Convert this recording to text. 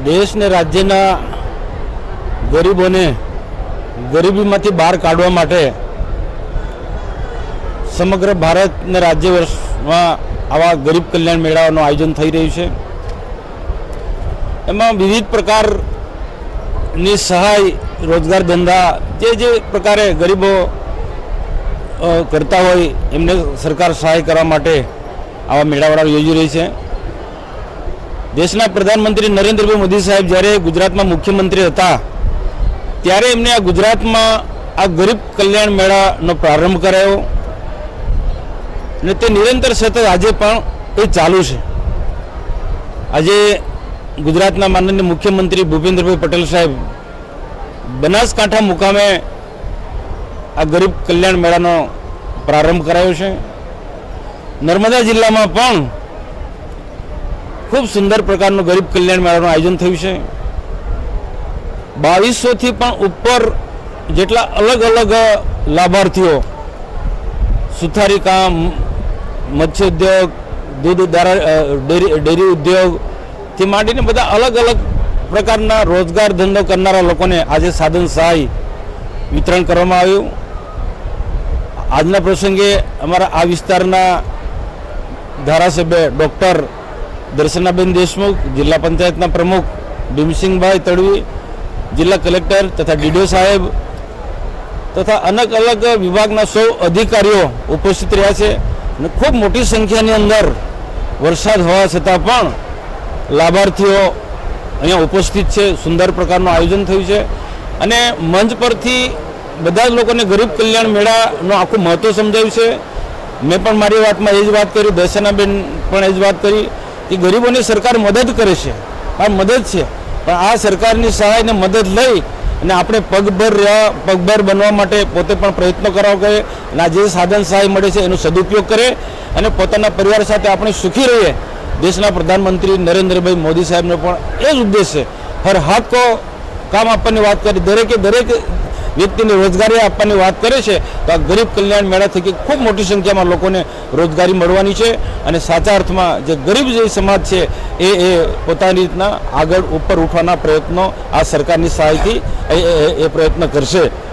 देश ने राज्य गरीबों ने गरीबी में बहार काढ़वा माटे समग्र भारत ने राज्य वर्ष में आवा गरीब कल्याण मेळावानुं आयोजन थई रह्युं छे। एमां विविध प्रकारनी सहाय रोजगार धंधा जे प्रकारे गरीबो करता होय एमने सरकार सहाय करवा माटे आवा मेळावा योजी रही है। देशना प्रधानमंत्री नरेंद्रभाई मोदी साहेब ज्यारे गुजरात में मुख्यमंत्री हता त्यारे एमने आ गुजरात में आ गरीब कल्याण मेळानो प्रारंभ करायो ने ते निरंतर सतत आज पण ए चालू है। आज गुजरातना माननीय मुख्यमंत्री भूपेन्द्रभाई पटेल साहेब बनासकांठा मुकामे आ गरीब कल्याण मेळानो प्रारंभ करायो छे। नर्मदा जिल्ला में पण खूब सुंदर प्रकारनो गरीब कल्याण मेळानुं आयोजन थयुं छे। 2200 थी पण उपर जेटला अलग अलग लाभार्थीओ सुथारी काम, मत्स्य उद्योग, दूध डेरी उद्योग थी मांडीने बधा अलग अलग प्रकारना रोजगार धंधो करनारा लोकोने आज साधन सहाय वितरण करवामां आव्युं। आजना प्रसंगे अमारा आ विस्तारना धारासभ्य डॉक्टर दर्शनाबेन देशमुख, जिला पंचायतना प्रमुख भीमसिंहभाई तड़वी, जिला कलेक्टर तथा डीडीओ साहेब तथा अलग अलग विभागना 100 अधिकारीओ उपस्थित रह्या छे। खूब मोटी संख्यानी अंदर वरसाद होवा छतां पण लाभार्थीओ अहींया उपस्थित छे। सुंदर प्रकारनुं आयोजन थयुं छे अने मंच परथी बधा ज लोकोने गरीब कल्याण मेळानुं आखुं महत्व समजाव्युं छे। मैं पण मारी वातमां ए ज वात करी, दर्शनाबेन पण ए ज वात करी कि गरीबोने सरकार मदद करे छे, आ मदद छे पण आ सरकारनी सहाय ने मदद लई अने आपणे पगभर बनवा माटे पोते पण प्रयत्न करवा જોઈએ અને આ જે સાધન સહાય મળે છે એનો સદુપયોગ કરે અને પોતાના પરિવાર સાથે આપણે સુખી રહીએ। દેશના પ્રધાનમંત્રી નરેન્દ્રભાઈ મોદી સાહેબનો પણ એ જ ઉદ્દેશ છે। હર હાથ કો કામ આપવાની વાત કરી, દરેકે દરેક વ્યક્તિને રોજગારી આપવાની વાત કરે છે તો આ ગરીબ કલ્યાણ મેળા થકી ખૂબ મોટી સંખ્યામાં લોકોને રોજગારી મળવાની છે અને સાચા અર્થમાં જે ગરીબ જે સમાજ છે એ પોતાની રીતના આગળ ઉપર ઉઠવાના પ્રયત્નો આ સરકારની સહાયથી એ પ્રયત્ન કરશે।